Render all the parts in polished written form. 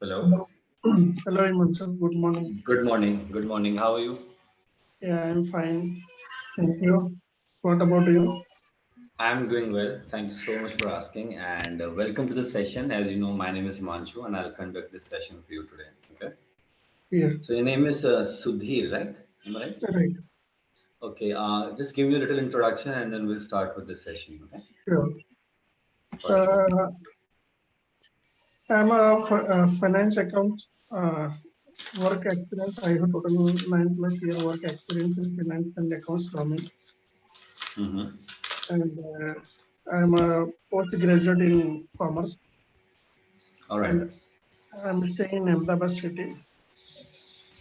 Hello. Hello. Hello, Himanshu. Good morning. Good morning. Good morning. How are you? Yeah, I'm fine. Thank you. What about you? I'm doing well. Thank you so much for asking. And welcome to the session. As you know, my name is Himanshu and I'll conduct this session for you today. Okay. Yeah, So your name is Sudhir, right? Am I right? right. Okay. Just give me a little introduction and then we'll start with the session. Okay. Sure. Perfect. Uh, I'm a finance account work experience. I have total 9+ year work experience in finance and accounts domain. Mm-hmm. And I'm a postgraduate in commerce. All right. And I'm staying in Ahmedabad city.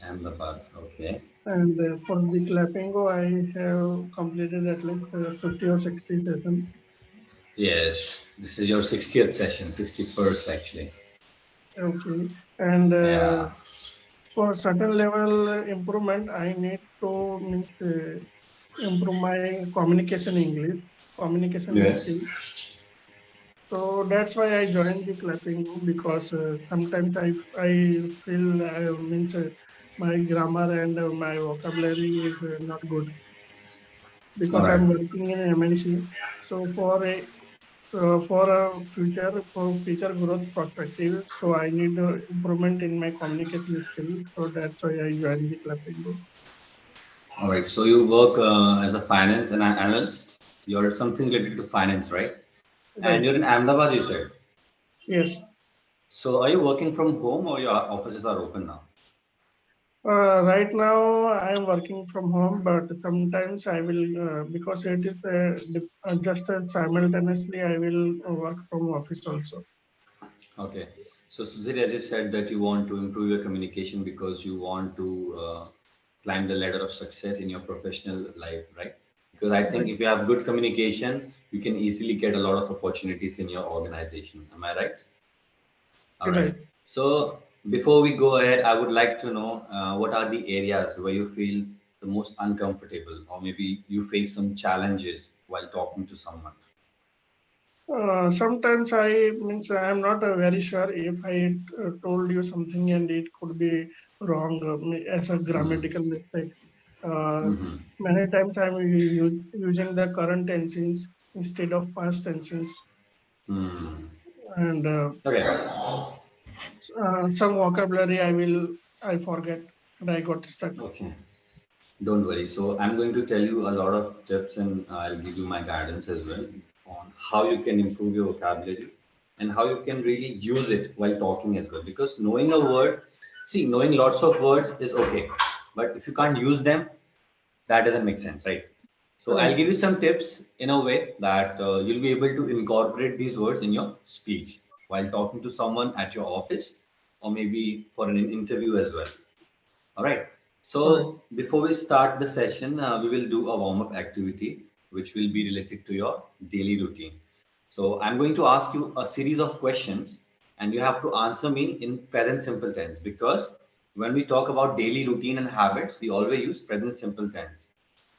Ahmedabad. Okay. And for the Clapingo, I have completed at least 50 or 60 sessions. Yes. This is your 60th session, 61st actually. Okay. And Yeah. for certain level improvement, I need to means, improve my communication English, communication Yes. skill. So that's why I joined the clapping because sometimes I feel means my grammar and my vocabulary is not good All because right. I'm working in MNC. So for a future growth perspective, so I need improvement in my communication skills. So that's why I joined the clapping. All right. So you work as a finance and an analyst. You're something related to finance, right? And Right. you're in Ahmedabad, you said. Yes. So are you working from home or your offices are open now? Right now I am working from home, but sometimes I will because it is just simultaneously I will work from office also. Okay. So Sudhir, as you said that you want to improve your communication because you want to climb the ladder of success in your professional life, right? Because I think Right. if you have good communication, you can easily get a lot of opportunities in your organization. Am I right? All right. Right. So before we go ahead, I would like to know what are the areas where you feel the most uncomfortable, or maybe you face some challenges while talking to someone. Sometimes I means I am not very sure if I told you something and it could be wrong as a grammatical mistake. Uh, Mm-hmm. Many times I'm using the current tenses instead of past tenses, Hmm. and Okay. some vocabulary I forget and I got stuck. Okay. Don't worry. So I'm going to tell you a lot of tips and I'll give you my guidance as well on how you can improve your vocabulary and how you can really use it while talking as well. Because knowing a word, see, knowing lots of words is okay, but if you can't use them, that doesn't make sense, right? So I'll Right. give you some tips in a way that you'll be able to incorporate these words in your speech while talking to someone at your office or maybe for an interview as well. All right. All right. So before we start the session, we will do a warm up activity which will be related to your daily routine. So I'm going to ask you a series of questions and you have to answer me in present simple tense because when we talk about daily routine and habits, we always use present simple tense.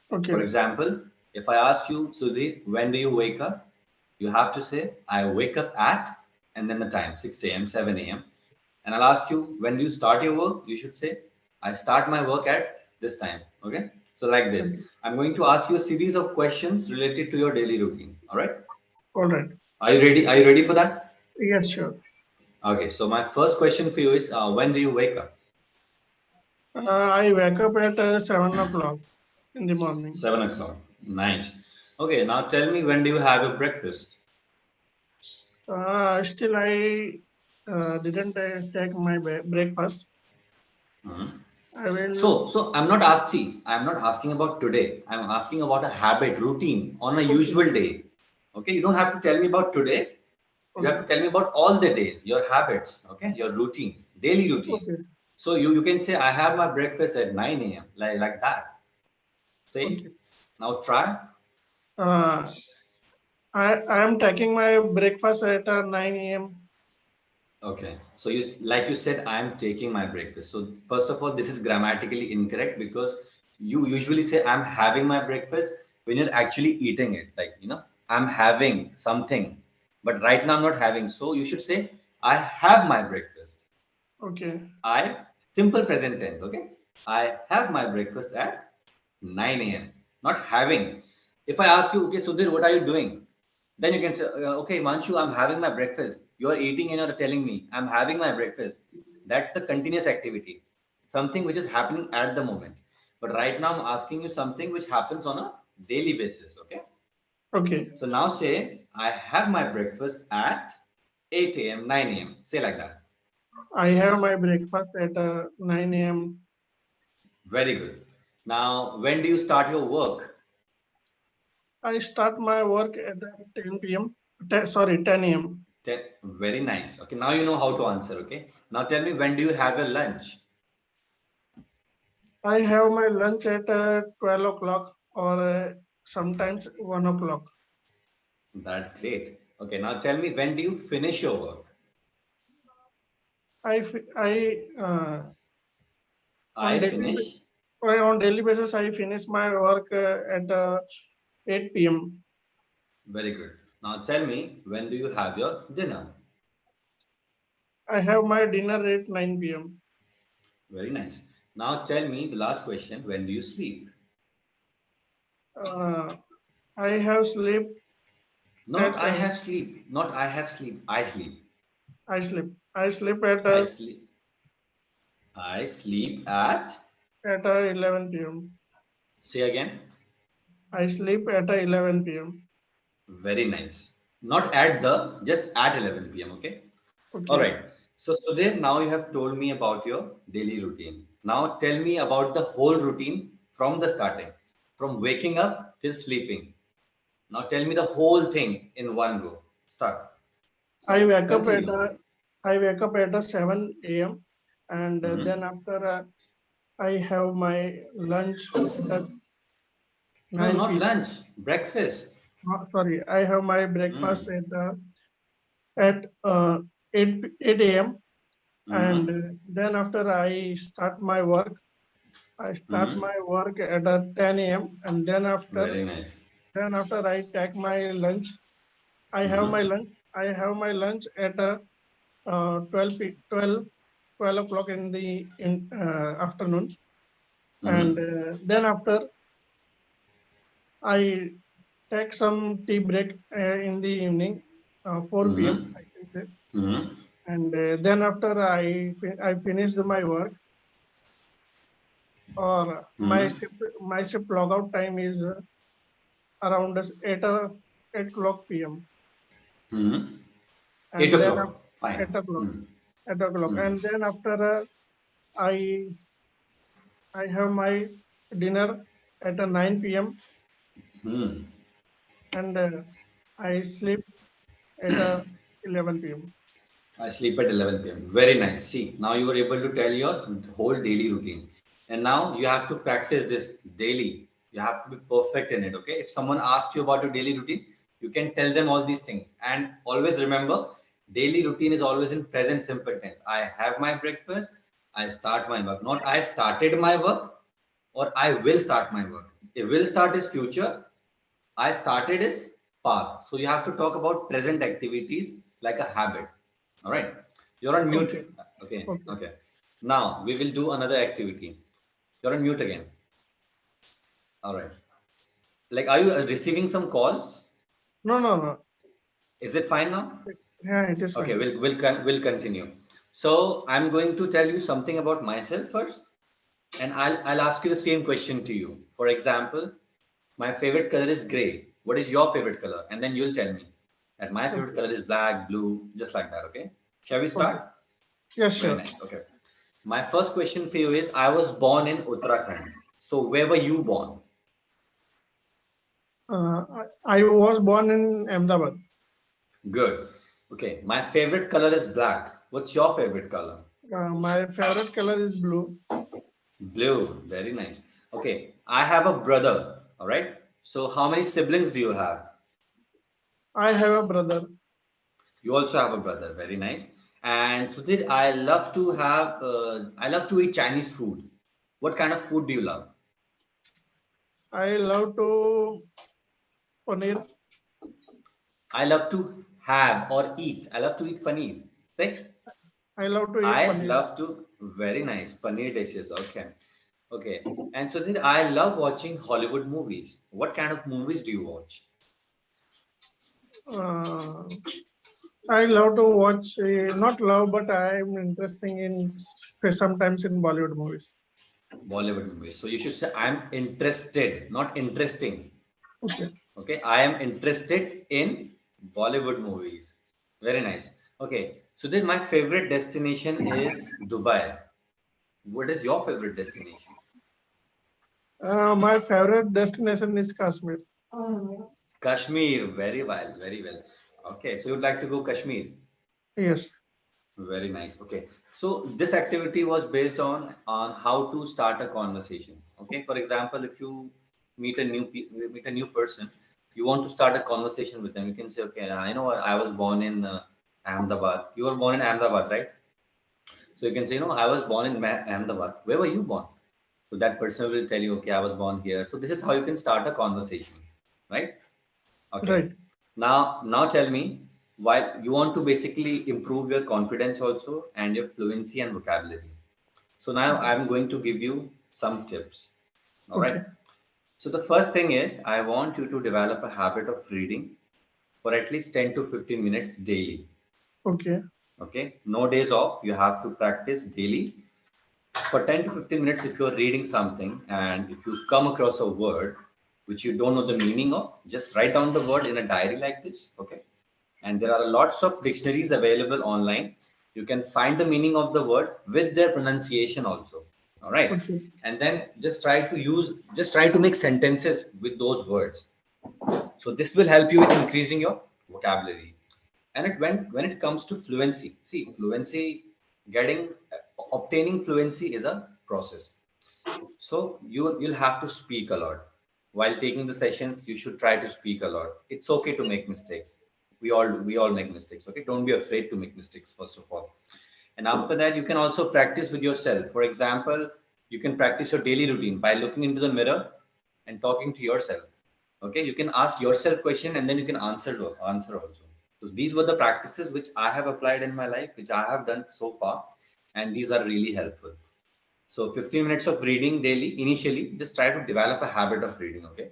For Okay. example, if I ask you, Sudhir, when do you wake up? You have to say, I wake up at, and then the time, 6 a.m., 7 a.m. And I'll ask you, when do you start your work? You should say, I start my work at this time. Okay? So, like this, Okay. I'm going to ask you a series of questions related to your daily routine. All right? All right. Are you ready? Are you ready for that? Yes, sure. Okay, so my first question for you is when do you wake up? I wake up at 7 o'clock in the morning. 7 o'clock. Nice. Okay, now tell me when do you have your breakfast? Still, I didn't take my breakfast. Mhm. I will. So I'm not asking. I'm not asking about today. I'm asking about a habit, routine on a Okay. usual day. Okay, you don't have to tell me about today. You have Okay. to tell me about all the days, your habits. Okay, your routine, daily routine. Okay. So you can say I have my breakfast at 9 a.m. like that. Say Okay. now try. Uh, I am taking my breakfast at 9 a.m. Okay, so you like you said I am taking my breakfast. So first of all, this is grammatically incorrect because you usually say I'm having my breakfast when you're actually eating it. Like I'm having something, but right now I'm not having. So you should say I have my breakfast. Okay. I, simple present tense, okay? I have my breakfast at 9 a.m. Not having. If I ask you, okay, Sudhir, what are you doing? Then you can say, okay, Manshu, I'm having my breakfast. You are eating and you're telling me, I'm having my breakfast. That's the continuous activity, something which is happening at the moment. But right now, I'm asking you something which happens on a daily basis, okay? Okay. So now say, I have my breakfast at 8 a.m., 9 a.m. Say like that. I have my breakfast at 9 a.m. Very good. Now, when do you start your work? I start my work at 10 p.m. Sorry, 10 a.m. Very nice. Okay, now you know how to answer. Okay, now tell me, when do you have your lunch? I have my lunch at 12 o'clock or sometimes 1 o'clock. That's great. Okay, now tell me, when do you finish your work? I I finish. on daily basis I finish my work at 8 p.m. Very good. Now tell me, when do you have your dinner? I have my dinner at 9 p.m. Very nice. Now tell me the last question, when do you sleep? Uh, I have sleep Not at I have sleep. Not I have sleep. I sleep. I sleep at I sleep. I sleep at. 11 p.m. Say again. I sleep at 11 p.m. Very nice. Not at the, just at 11 p.m. Okay. All Okay. right. So, Sudhir, now you have told me about your daily routine. Now tell me about the whole routine from the starting, from waking up till sleeping. Now tell me the whole thing in one go. Start. I wake up at Continue. 7 a.m. and then Mhm. after I have my lunch at No, 9 not p.m. lunch, breakfast. Sorry, I have my breakfast Mm. at 8 a.m. and Mm-hmm. then after I start my work. I start Mm-hmm. my work at 10 a.m. and Very nice. then after I take my lunch. I have my Mm-hmm. lunch. I have my lunch at 12 o'clock in the afternoon, and Mm-hmm. then after I take some tea break in the evening, 4 p.m. Mm-hmm. I can say, Mm-hmm. and then after I finished my work or Mm-hmm. my shift logout time is around 8 o'clock p.m. Mm-hmm. Eight and then o'clock. Fine. 8 o'clock Mm-hmm. 8 o'clock and then after I I have my dinner at 9 p.m. Mm-hmm. and I sleep at 11 p.m. I sleep at 11 p.m. Very nice. See, now you were able to tell your whole daily routine. And now you have to practice this daily. You have to be perfect in it. Okay. If someone asks you about your daily routine, you can tell them all these things. And always remember, daily routine is always in present simple tense. I have my breakfast. I start my work. Not I started my work or I will start my work. A will start is future. I started is past. So you have to talk about present activities like a habit. All right. You're on mute. Okay, Okay. okay. Okay. Now we will do another activity. You're on mute again. All right. Like, are you receiving some calls? No, no, no. Is it fine now? Yeah, it is Okay. fine. We'll continue. So I'm going to tell you something about myself first, and I'll ask you the same question to you. For example, my favorite color is gray. What is your favorite color? And then you'll tell me that my favorite Okay, color is black, blue, just like that. Okay. Shall we okay. start? Yes, Very sure. nice. Okay. My first question for you is, I was born in Uttarakhand. So where were you born? I was born in Ahmedabad. Good. Okay. My favorite color is black. What's your favorite color? My favorite color is blue. Blue. Very nice. Okay. I have a brother. All right. So how many siblings do you have? I have a brother. You also have a brother. Very nice. And Sudhir, I love to eat Chinese food. What kind of food do you love? I love to paneer. I love to have or eat. I love to eat paneer. Right? I love to eat I paneer. love to, very nice, paneer dishes. Okay. Okay. And so then I love watching Hollywood movies. What kind of movies do you watch? Uh, I love to watch, not love, but I am interested in sometimes in Bollywood movies. Bollywood movies. So you should say I'm interested, not interesting. Okay. Okay. I am interested in Bollywood movies. Very nice. Okay. So then my favorite destination is Dubai. What is your favorite destination? My favorite destination is Kashmir. Kashmir. Very well. Very well. Okay. So you'd like to go Kashmir. Yes. Very nice. Okay. So this activity was based on how to start a conversation. Okay. For example, if you meet a new person, you want to start a conversation with them. You can say, okay, I know I was born in Ahmedabad. You were born in Ahmedabad, right? So you can say, no, I was born in Ahmedabad. Where were you born? So that person will tell you, okay, I was born here. So this is how you can start a conversation, right? Okay. Right. Now tell me why you want to basically improve your confidence also and your fluency and vocabulary. So now I'm going to give you some tips. All right. Okay. So the first thing is I want you to develop a habit of reading for at least 10 to 15 minutes daily. Okay. Okay. No days off. You have to practice daily for 10 to 15 minutes. If you're reading something and if you come across a word which you don't know the meaning of, just write down the word in a diary like this. Okay. And there are lots of dictionaries available online. You can find the meaning of the word with their pronunciation also. All right. Okay. And then just try to make sentences with those words. So this will help you with increasing your vocabulary. And when it comes to fluency, see, getting obtaining fluency is a process. So you'll have to speak a lot. While taking the sessions, you should try to speak a lot. It's okay to make mistakes. We all make mistakes. Okay, don't be afraid to make mistakes first of all. And after that, you can also practice with yourself. For example, you can practice your daily routine by looking into the mirror and talking to yourself. Okay, you can ask yourself question and then you can answer also. So these were the practices which I have applied in my life, which I have done so far, and these are really helpful. So 15 minutes of reading daily. Initially, just try to develop a habit of reading. Okay.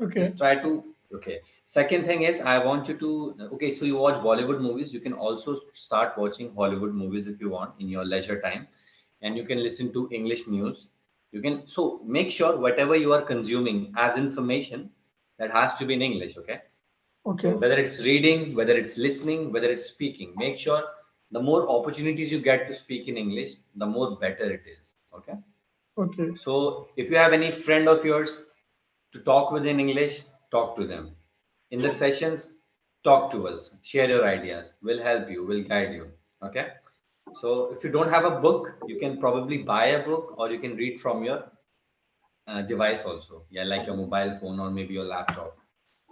Okay. Just try to. Okay. Second thing is, I want you to. Okay. So you watch Bollywood movies. You can also start watching Hollywood movies if you want in your leisure time, and you can listen to English news. You can. So make sure whatever you are consuming as information, that has to be in English. Okay. Okay. So whether it's reading, whether it's listening, whether it's speaking, make sure the more opportunities you get to speak in English, the more better it is. Okay. Okay. So if you have any friend of yours to talk with in English, talk to them. In the sessions, talk to us, share your ideas. We'll help you, we'll guide you. Okay. So if you don't have a book, you can probably buy a book or you can read from your device also. Yeah, like your mobile phone or maybe your laptop.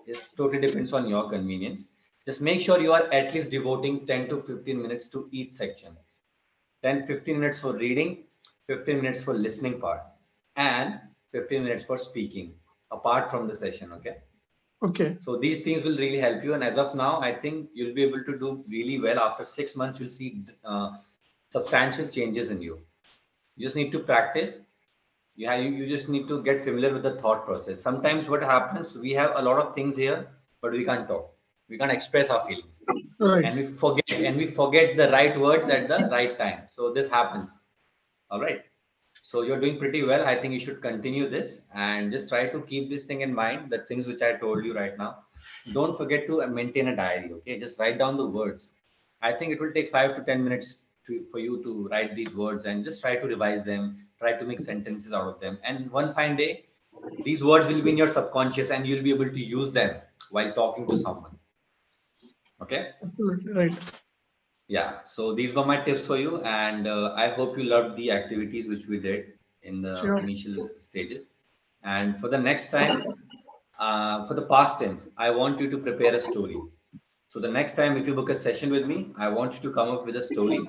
It totally depends on your convenience. Just make sure you are at least devoting 10 to 15 minutes to each section. 10-15 minutes for reading, 15 minutes for listening part, and 15 minutes for speaking apart from the session. Okay. Okay. So these things will really help you. And as of now, I think you'll be able to do really well. After 6 months, you'll see substantial changes in you. You just need to practice. You just need to get familiar with the thought process. Sometimes what happens, we have a lot of things here, but we can't talk. We can't express our feelings. Right. And we forget the right words at the right time. So this happens. All right. So you're doing pretty well. I think you should continue this and just try to keep this thing in mind, the things which I told you right now. Don't forget to maintain a diary. Okay. Just write down the words. I think it will take 5 to 10 minutes for you to write these words and just try to revise them, try to make sentences out of them. And one fine day, these words will be in your subconscious and you'll be able to use them while talking to someone. Okay. Absolutely right. Yeah, so these were my tips for you, and I hope you loved the activities which we did in the Sure. initial stages. And for the next time, for the past tense, I want you to prepare a story. So the next time, if you book a session with me, I want you to come up with a story.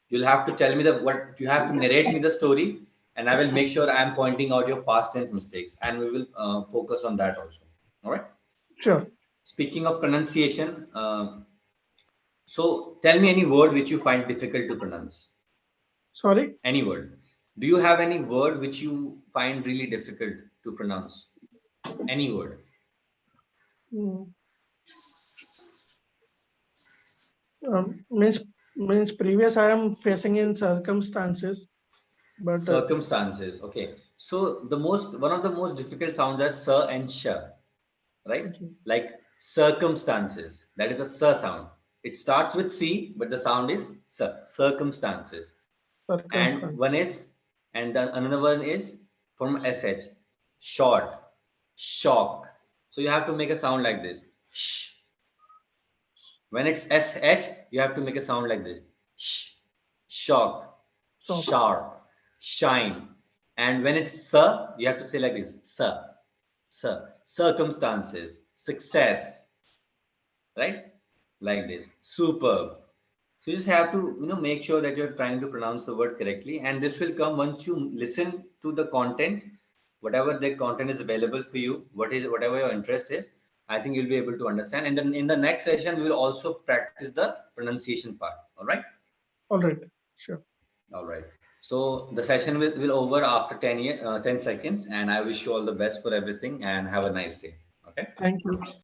You'll have to tell me the what you have to narrate me the story, and I will make sure I am pointing out your past tense mistakes, and we will focus on that also. All right. Sure. Speaking of pronunciation, So tell me any word which you find difficult to pronounce. Sorry. Any word. Do you have any word which you find really difficult to pronounce? Any word. Mm, means previous I am facing in circumstances, but Circumstances. Okay. So one of the most difficult sounds are s and sh, right? okay, Like circumstances. That is a s sound. It starts with c, but the sound is s. Circumstances. And circumstance. one is, and then another one is from sh, short, shock. So you have to make a sound like this. Shh. When it's sh, you have to make a sound like this. Shh. Shock, Shock. sharp, shine. And when it's sir, you have to say like this. Sir, sir. Circumstances, success, right? Like this. Superb. So you just have to, make sure that you're trying to pronounce the word correctly, and this will come once you listen to the content, whatever the content is available for you, whatever your interest is. I think you'll be able to understand. And then in the next session, we will also practice the pronunciation part. All right. All right. Sure. All right. So the session will over after 10 seconds, and I wish you all the best for everything and have a nice day. Okay. Thank you.